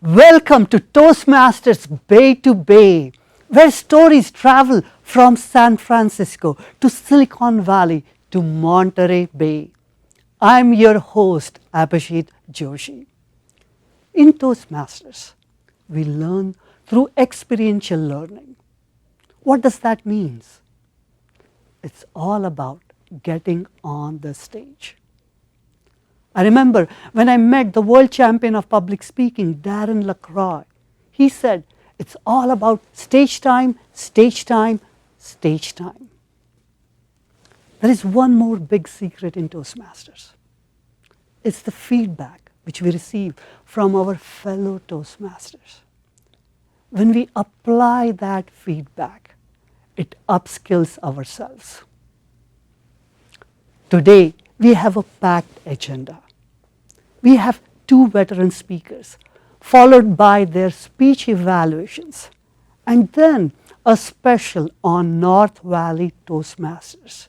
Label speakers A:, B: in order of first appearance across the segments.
A: Welcome to Toastmasters Bay to Bay, where stories travel from San Francisco to Silicon Valley to Monterey Bay. I'm your host, Abhijit Joshi. In Toastmasters, we learn through experiential learning. What does that mean? It's all about getting on the stage. I remember when I met the world champion of public speaking, Darren LaCroix. He said, it's all about stage time, stage time, stage time. There is one more big secret in Toastmasters. It's the feedback which we receive from our fellow Toastmasters. When we apply that feedback, it upskills ourselves. Today, we have a packed agenda. We have two veteran speakers, followed by their speech evaluations, and then a special on North Valley Toastmasters,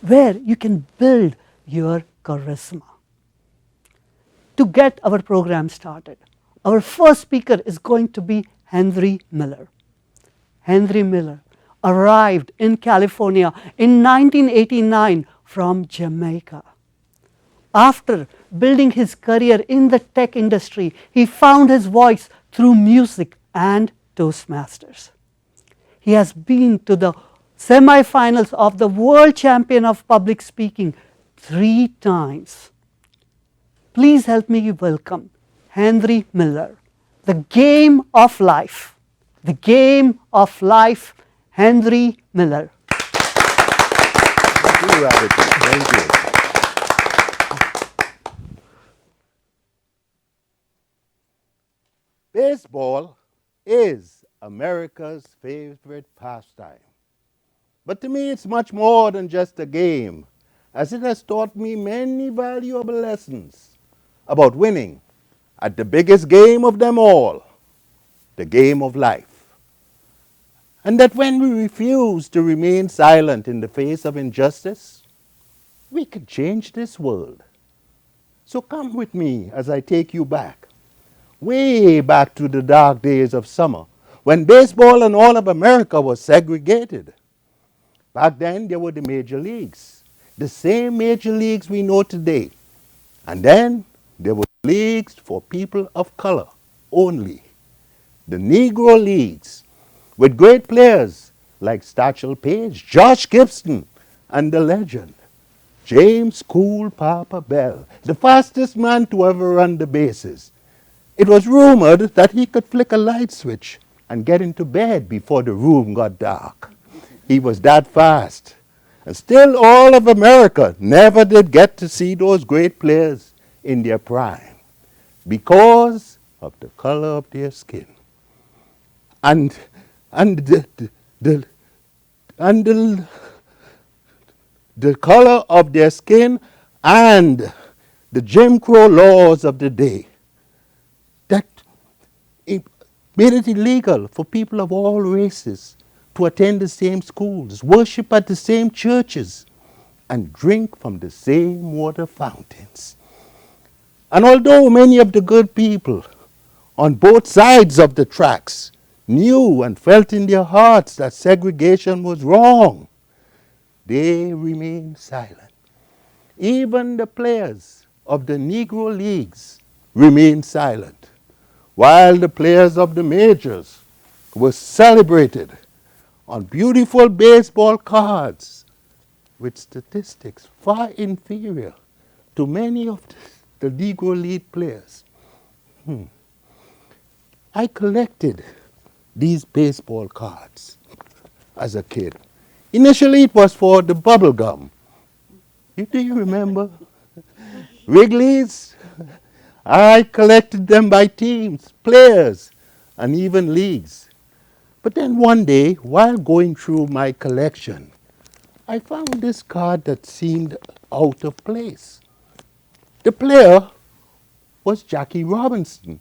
A: where you can build your charisma. To get our program started, our first speaker is going to be Henry Miller. Henry Miller arrived in California in 1989 from Jamaica. After building his career in the tech industry, he found his voice through music and Toastmasters. He has been to the semifinals of the World Champion of Public Speaking 3 times. Please help me welcome Henry Miller. The game of life. The game of life, Henry Miller.
B: Thank you, Robert. Thank you. Baseball is America's favorite pastime. But to me, it's much more than just a game, as it has taught me many valuable lessons about winning at the biggest game of them all, the game of life. And that when we refuse to remain silent in the face of injustice, we can change this world. So come with me as I take you back, way back to the dark days of summer, when baseball and all of America was segregated. Back then, there were the major leagues, the same major leagues we know today. And then there were leagues for people of color only, the Negro leagues, with great players like Satchel Paige, Josh Gibson, and the legend, James Cool Papa Bell, the fastest man to ever run the bases. It was rumored that he could flick a light switch and get into bed before the room got dark. He was that fast. And still all of America never did get to see those great players in their prime because of the color of their skin. And the color of their skin and the Jim Crow laws of the day that made it illegal for people of all races to attend the same schools, worship at the same churches, and drink from the same water fountains. And although many of the good people on both sides of the tracks knew and felt in their hearts that segregation was wrong, they remained silent. Even the players of the Negro leagues remained silent, while the players of the majors were celebrated on beautiful baseball cards with statistics far inferior to many of the Negro League players. I collected these baseball cards as a kid. Initially, it was for the bubble gum. Do you remember? Wrigley's? I collected them by teams, players, and even leagues. But then one day, while going through my collection, I found this card that seemed out of place. The player was Jackie Robinson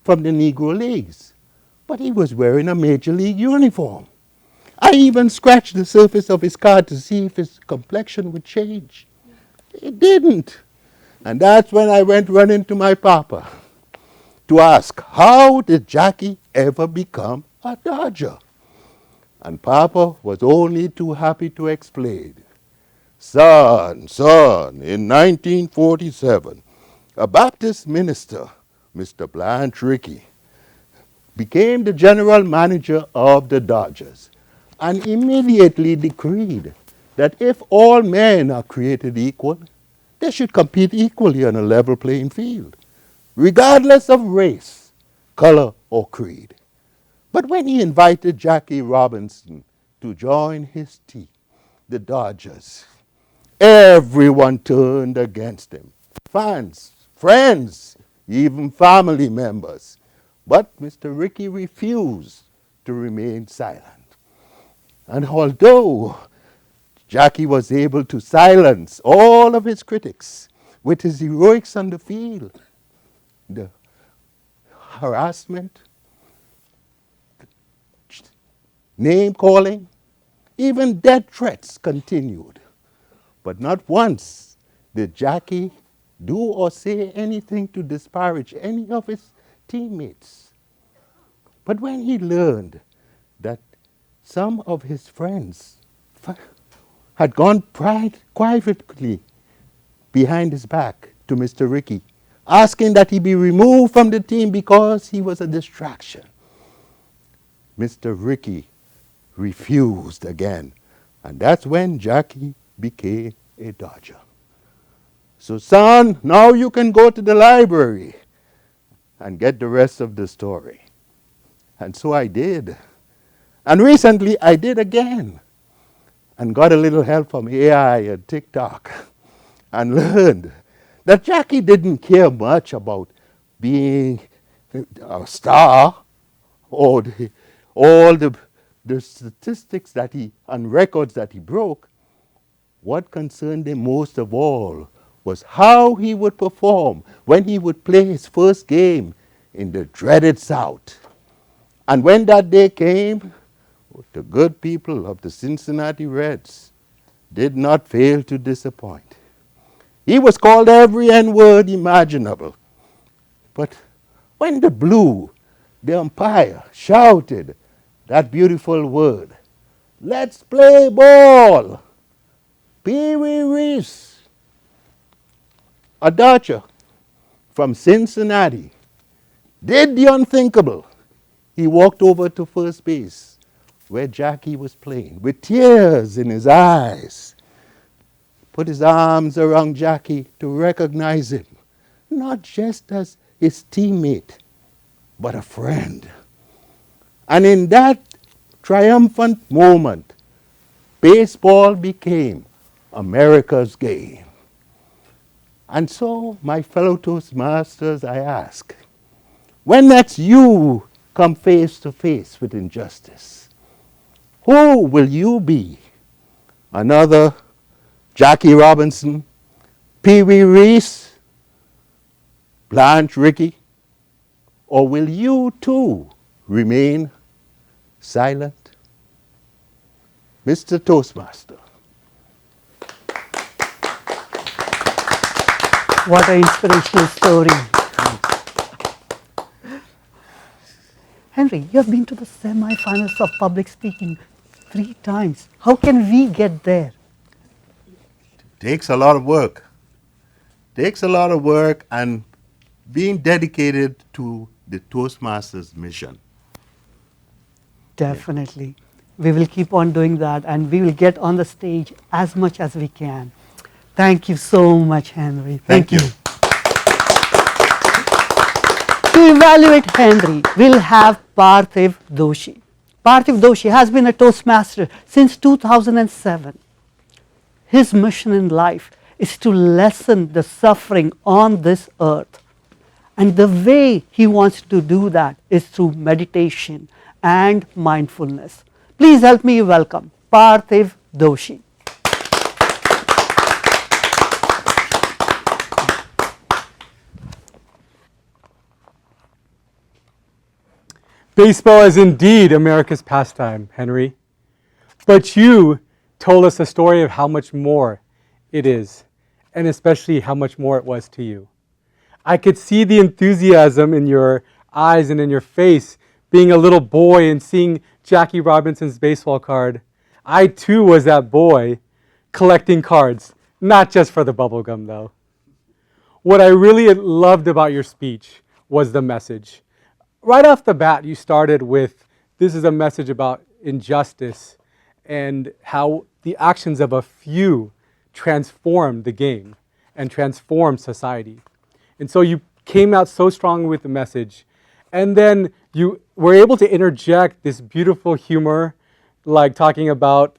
B: from the Negro Leagues, but he was wearing a Major League uniform. I even scratched the surface of his card to see if his complexion would change. It didn't. And that's when I went running to my papa. to ask, how did Jackie ever become a Dodger? And Papa was only too happy to explain. Son, in 1947, a Baptist minister, Mr. Blanche Rickey, became the general manager of the Dodgers and immediately decreed that if all men are created equal, they should compete equally on a level playing field, regardless of race, color, or creed. But when he invited Jackie Robinson to join his team, the Dodgers, everyone turned against him. Fans, friends, even family members. But Mr. Rickey refused to remain silent. And although Jackie was able to silence all of his critics with his heroics on the field, the harassment, name calling, even death threats continued. But not once did Jackie do or say anything to disparage any of his teammates. But when he learned that some of his friends had gone privately behind his back to Mr. Rickey, asking that he be removed from the team because he was a distraction, Mr. Rickey refused again. And that's when Jackie became a Dodger. So, son, now you can go to the library and get the rest of the story. And so I did. And recently I did again and got a little help from AI and TikTok and learned that Jackie didn't care much about being a star or all the statistics that and records that he broke. What concerned him most of all was how he would perform when he would play his first game in the dreaded South. And when that day came, the good people of the Cincinnati Reds did not fail to disappoint. He was called every N-word imaginable. But when the Blue, the umpire, shouted that beautiful word, "Let's play ball," Pee Wee Reese, a Dodger from Cincinnati, did the unthinkable. He walked over to first base where Jackie was playing with tears in his eyes, put his arms around Jackie to recognize him, not just as his teammate, but a friend. And in that triumphant moment, baseball became America's game. And so, my fellow Toastmasters, I ask, when next you come face to face with injustice, who will you be? Another Jackie Robinson, Pee Wee Reese, Blanche Rickey? Or will you too remain silent? Mr. Toastmaster.
A: What an inspirational story. Henry, you have been to the semi-finals of public speaking 3 times. How can we get there?
B: Takes a lot of work. Takes a lot of work and being dedicated to the Toastmasters mission.
A: Definitely. We will keep on doing that and we will get on the stage as much as we can. Thank you so much, Henry.
B: Thank you.
A: To evaluate Henry, we'll have Parthiv Doshi. Parthiv Doshi has been a Toastmaster since 2007. His mission in life is to lessen the suffering on this earth. And the way he wants to do that is through meditation and mindfulness. Please help me welcome Parthiv Doshi.
C: Baseball is indeed America's pastime, Henry. But you told us a story of how much more it is, and especially how much more it was to you. I could see the enthusiasm in your eyes and in your face, being a little boy and seeing Jackie Robinson's baseball card. I too was that boy collecting cards, not just for the bubble gum though. What I really loved about your speech was the message. Right off the bat, you started with, this is a message about injustice and how the actions of a few transformed the game and transformed society. And so you came out so strongly with the message. And then you were able to interject this beautiful humor, like talking about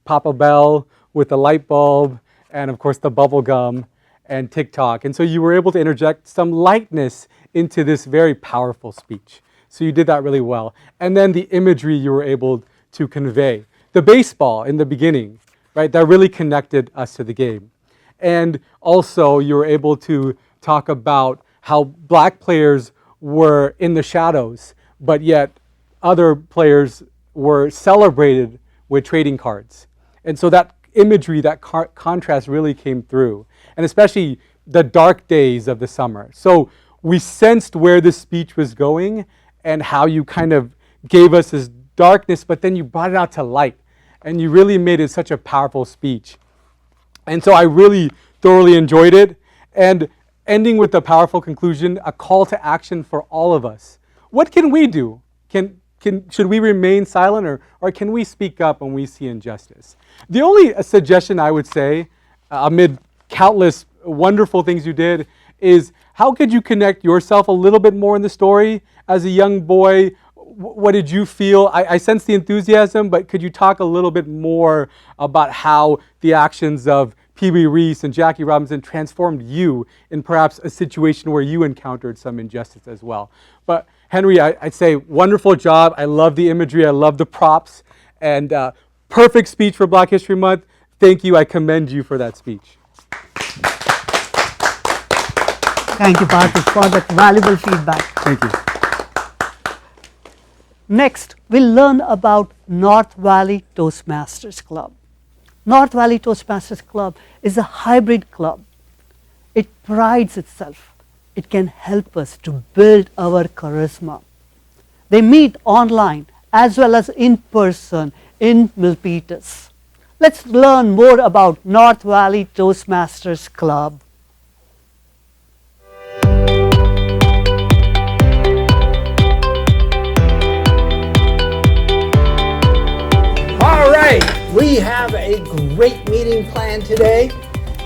C: Papa Bell with the light bulb, and of course the bubble gum and TikTok. And so you were able to interject some lightness into this very powerful speech. So you did that really well. And then the imagery you were able to convey. The baseball in the beginning, right, that really connected us to the game. And also you were able to talk about how black players were in the shadows, but yet other players were celebrated with trading cards. And so that imagery, that contrast really came through, and especially the dark days of the summer. So we sensed where this speech was going and how you kind of gave us this darkness, but then you brought it out to light, and you really made it such a powerful speech. And so I really thoroughly enjoyed it, and ending with a powerful conclusion, a call to action for all of us. What can we do? Should we remain silent, or can we speak up when we see injustice? The only suggestion I would say, amid countless wonderful things you did, is how could you connect yourself a little bit more in the story? As a young boy, what did you feel? I sense the enthusiasm, but could you talk a little bit more about how the actions of Pee Wee Reese and Jackie Robinson transformed you in perhaps a situation where you encountered some injustice as well? But Henry, I'd say wonderful job. I love the imagery. I love the props. And perfect speech for Black History Month. Thank you. I commend you for that speech.
A: Thank you, Parthiv, for that valuable feedback.
C: Thank you.
A: Next, we'll learn about North Valley Toastmasters Club. North Valley Toastmasters Club is a hybrid club. It prides itself. It can help us to build our charisma. They meet online as well as in person in Milpitas. Let's learn more about North Valley Toastmasters Club.
D: All right, we have a great meeting planned today,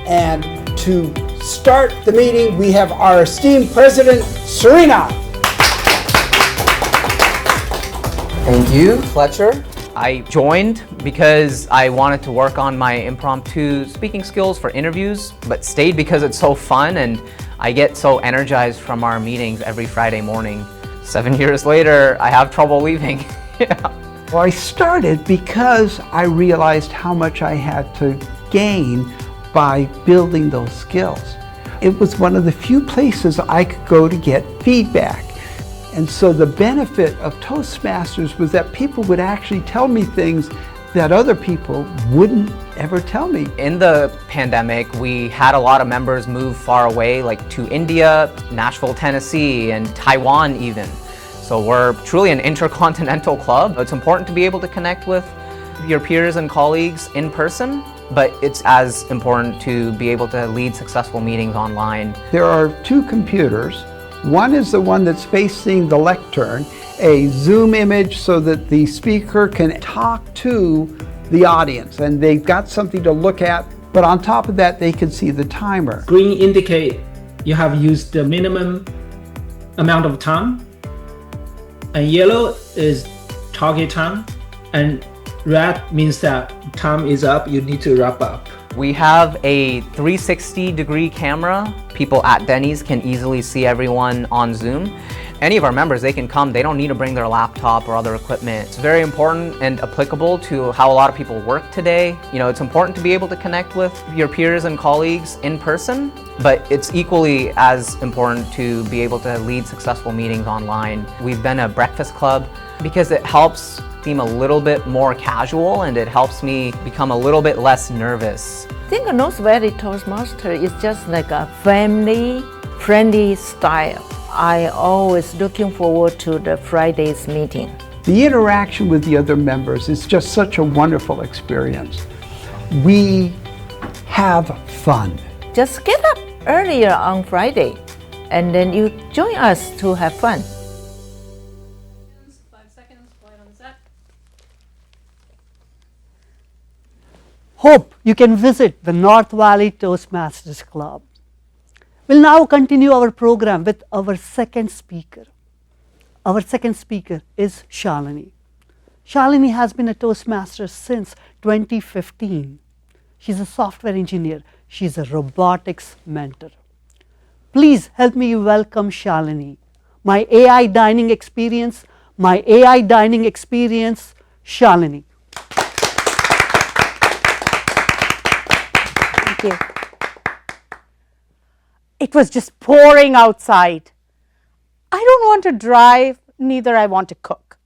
D: and to start the meeting, we have our esteemed President, Serena.
E: Thank you, Fletcher. I joined because I wanted to work on my impromptu speaking skills for interviews, but stayed because it's so fun and I get so energized from our meetings every Friday morning. 7 years later, I have trouble leaving. Yeah.
D: Well, I started because I realized how much I had to gain by building those skills. It was one of the few places I could go to get feedback. And so the benefit of Toastmasters was that people would actually tell me things that other people wouldn't ever tell me.
E: In the pandemic, we had a lot of members move far away, like to India, Nashville, Tennessee, and Taiwan even. So we're truly an intercontinental club. It's important to be able to connect with your peers and colleagues in person, but it's as important to be able to lead successful meetings online.
D: There are two computers. One is the one that's facing the lectern, a Zoom image so that the speaker can talk to the audience and they've got something to look at, but on top of that they can see the timer.
F: Green indicate you have used the minimum amount of time, and yellow is target time, and red means that time is up, you need to wrap up.
E: We have a 360-degree camera. People at Denny's can easily see everyone on Zoom. Any of our members, they can come. They don't need to bring their laptop or other equipment. It's very important and applicable to how a lot of people work today. You know, it's important to be able to connect with your peers and colleagues in person, but it's equally as important to be able to lead successful meetings online. We've been a breakfast club because it helps seem a little bit more casual and it helps me become a little bit less nervous.
G: I think North Valley Toastmaster is just like a family friendly style. I always looking forward to the Friday's meeting.
D: The interaction with the other members is just such a wonderful experience. We have fun.
G: Just get up earlier on Friday and then you join us to have fun.
H: 5 seconds, quiet on the set.
A: Hope you can visit the North Valley Toastmasters Club. We'll now continue our program with our second speaker. Our second speaker is Shalini. Shalini has been a Toastmaster since 2015. She's a software engineer. She's a robotics mentor. Please help me welcome Shalini. My AI dining experience, Shalini.
I: Thank you. It was just pouring outside. I don't want to drive, neither I want to cook.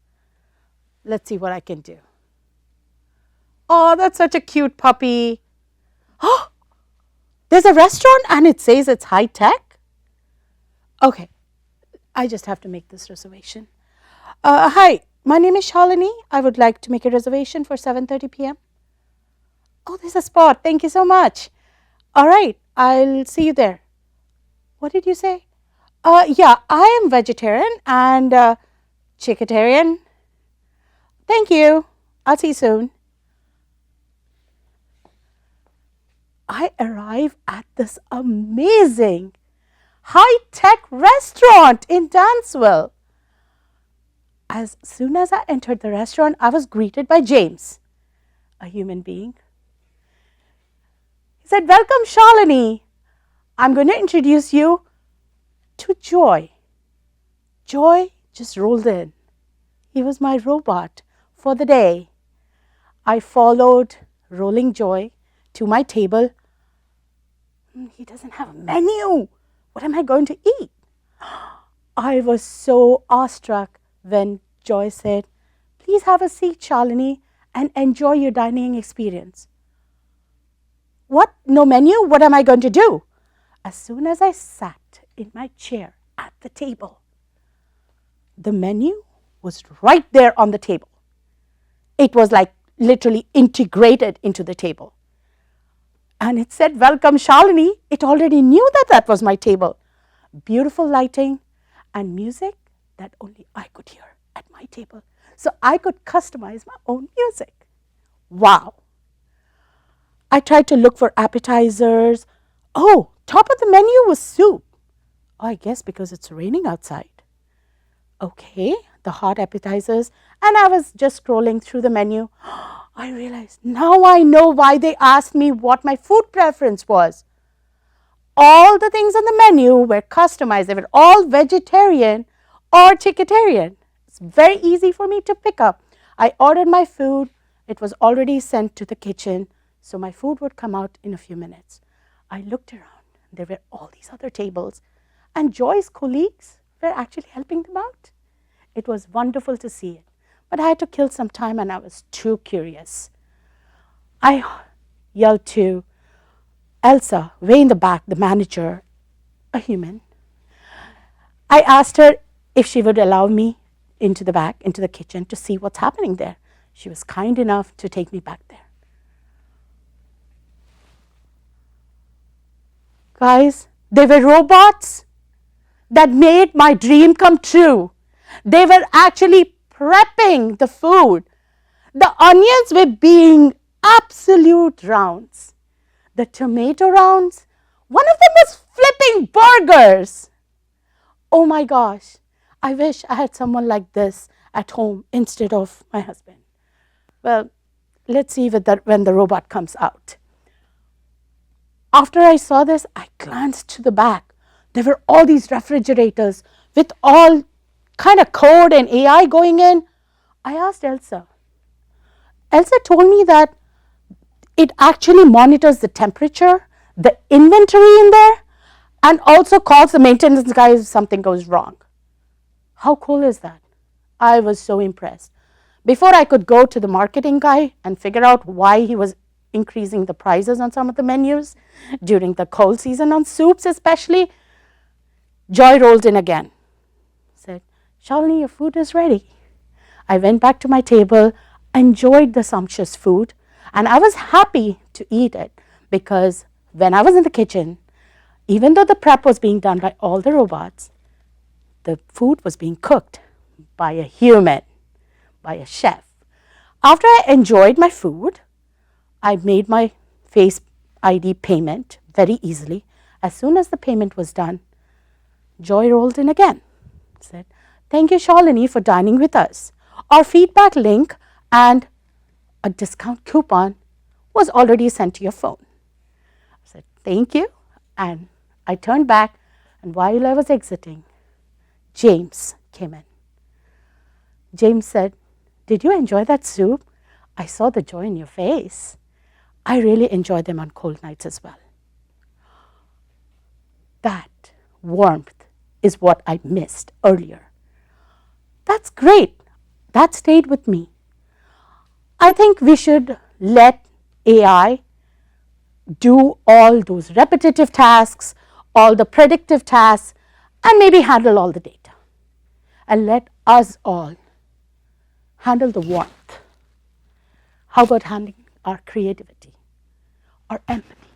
I: Let's see what I can do. Oh, that's such a cute puppy. Oh, there's a restaurant and it says it's high tech. Okay, I just have to make this reservation. Hi, my name is Shalini. I would like to make a reservation for 7:30 p.m. Oh, there's a spot. Thank you so much. All right, I'll see you there. What did you say? Yeah, I am vegetarian and chickatarian. Thank you. I'll see you soon. I arrive at this amazing high-tech restaurant in Danceville. As soon as I entered the restaurant, I was greeted by James, a human being. He said, "Welcome, Shalini. I'm going to introduce you to Joy." Joy just rolled in. He was my robot for the day. I followed rolling Joy to my table. He doesn't have a menu. What am I going to eat? I was so awestruck when Joy said, "Please have a seat, Shalini, and enjoy your dining experience." What? No menu? What am I going to do? As soon as I sat in my chair at the table, the menu was right there on the table. It was like literally integrated into the table. And it said, "Welcome, Shalini." It already knew that that was my table. Beautiful lighting and music that only I could hear at my table. So I could customize my own music. Wow. I tried to look for appetizers. Oh, top of the menu was soup. Oh, I guess because it's raining outside. Okay, the hot appetizers. And I was just scrolling through the menu. I realized now I know why they asked me what my food preference was. All the things on the menu were customized. They were all vegetarian or chickatarian. It's very easy for me to pick up. I ordered my food. It was already sent to the kitchen, so my food would come out in a few minutes. I looked around. There were all these other tables, and Joy's colleagues were actually helping them out. It was wonderful to see it, but I had to kill some time and I was too curious. I yelled to Elsa, way in the back, the manager, a human. I asked her if she would allow me into the back, into the kitchen to see what's happening there. She was kind enough to take me back there. Guys, they were robots that made my dream come true. They were actually prepping the food. The onions were being absolute rounds. The tomato rounds, one of them was flipping burgers. Oh my gosh, I wish I had someone like this at home instead of my husband. Well, let's see when the robot comes out. After I saw this, I glanced to the back. There were all these refrigerators with all kind of code and AI going in. I asked Elsa. Elsa told me that it actually monitors the temperature, the inventory in there, and also calls the maintenance guy if something goes wrong. How cool is that? I was so impressed. Before I could go to the marketing guy and figure out why he was increasing the prices on some of the menus during the cold season on soups especially, Joy rolled in again. Said, Shalini, your food is ready. I went back to my table, enjoyed the sumptuous food, and I was happy to eat it because when I was in the kitchen, even though the prep was being done by all the robots, the food was being cooked by a human, by a chef. After I enjoyed my food, I made my Face ID payment very easily. As soon as the payment was done, Joy rolled in again. Said, thank you, Shalini, for dining with us. Our feedback link and a discount coupon was already sent to your phone. I said, thank you. And I turned back, and while I was exiting, James came in. James said, did you enjoy that soup? I saw the joy in your face. I really enjoy them on cold nights as well. That warmth is what I missed earlier. That's great. That stayed with me. I think we should let AI do all those repetitive tasks, all the predictive tasks, and maybe handle all the data. And let us all handle the warmth. How about handling our creativity, our empathy,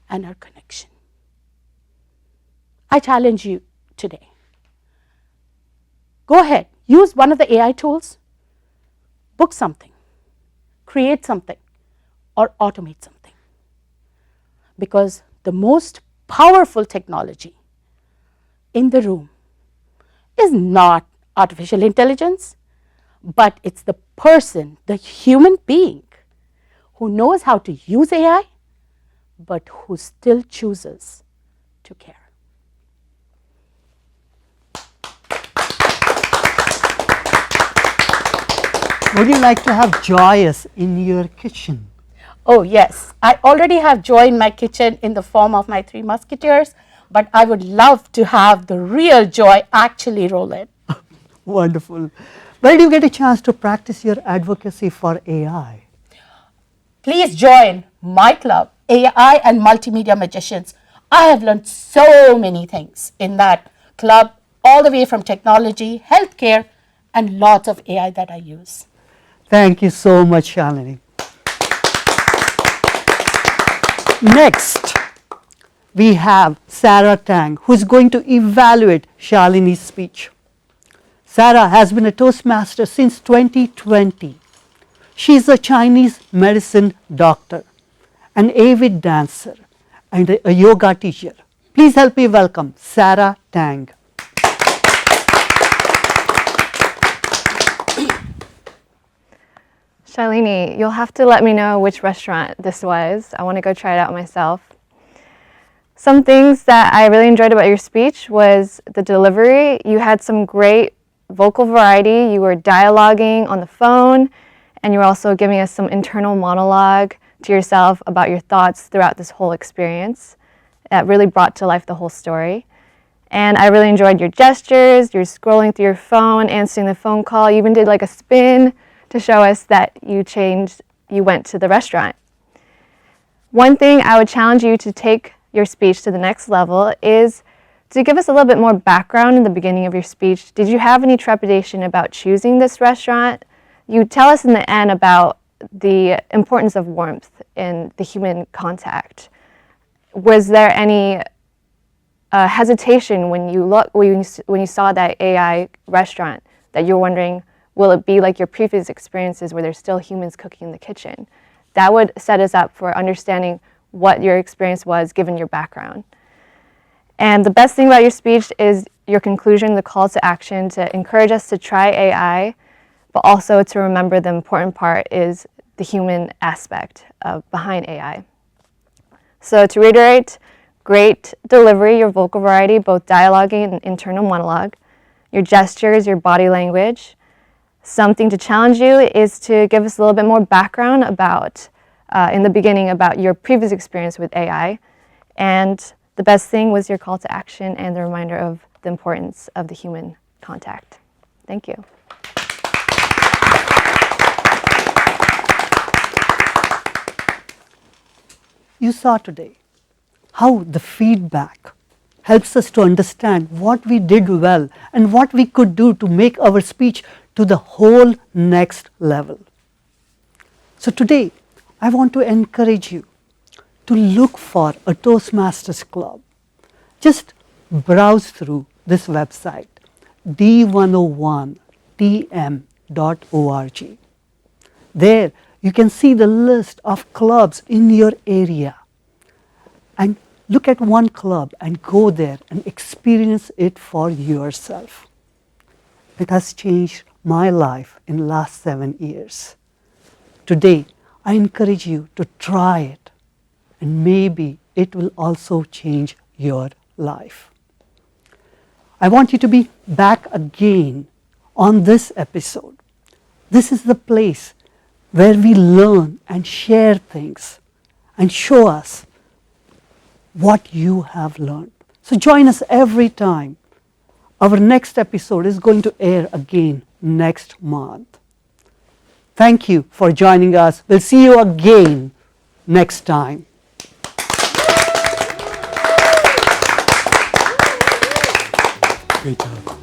I: and our connection? I challenge you today. Go ahead, use one of the AI tools, book something, create something, or automate something. Because the most powerful technology in the room is not artificial intelligence, but it's the person, the human being, who knows how to use AI, but who still chooses to care.
A: Would you like to have joyous in your kitchen?
I: Oh yes, I already have joy in my kitchen in the form of my 3 musketeers, but I would love to have the real joy actually roll in.
A: Wonderful. Where do you get a chance to practice your advocacy for AI?
I: Please join my club, AI and Multimedia Magicians. I have learned so many things in that club, all the way from technology, healthcare, and lots of AI that I use.
A: Thank you so much, Shalini. Next, we have Sarah Tang, who is going to evaluate Shalini's speech. Sarah has been a Toastmaster since 2020. She is a Chinese medicine doctor, an avid dancer, and a yoga teacher. Please help me welcome Sarah Tang.
H: Shalini, you'll have to let me know which restaurant this was. I want to go try it out myself. Some things that I really enjoyed about your speech was the delivery. You had some great vocal variety. You were dialoguing on the phone, and you were also giving us some internal monologue to yourself about your thoughts throughout this whole experience. That really brought to life the whole story. And I really enjoyed your gestures, your scrolling through your phone, answering the phone call. You even did like a spin to show us that you went to the restaurant. One thing I would challenge you to take your speech to the next level is to give us a little bit more background in the beginning of your speech. Did you have any trepidation about choosing this restaurant? You tell us in the end about the importance of warmth in the human contact. Was there any hesitation when you saw that AI restaurant that you're wondering, will it be like your previous experiences where there's still humans cooking in the kitchen? That would set us up for understanding what your experience was given your background. And the best thing about your speech is your conclusion, the call to action to encourage us to try AI, but also to remember the important part is the human aspect behind AI. So to reiterate, great delivery, your vocal variety, both dialoguing and internal monologue, your gestures, your body language. Something to challenge you is to give us a little bit more background about, in the beginning, about your previous experience with AI. And the best thing was your call to action and the reminder of the importance of the human contact. Thank you.
A: You saw today how the feedback helps us to understand what we did well and what we could do to make our speech to the whole next level. So today, I want to encourage you to look for a Toastmasters club. Just browse through this website, d101tm.org. There you can see the list of clubs in your area, and look at one club and go there and experience it for yourself. It has changed my life in the last 7 years. Today, I encourage you to try it, and maybe it will also change your life. I want you to be back again on this episode. This is the place where we learn and share things and show us what you have learned. So join us every time. Our next episode is going to air again next month. Thank you for joining us. We'll see you again next time.
C: Great job.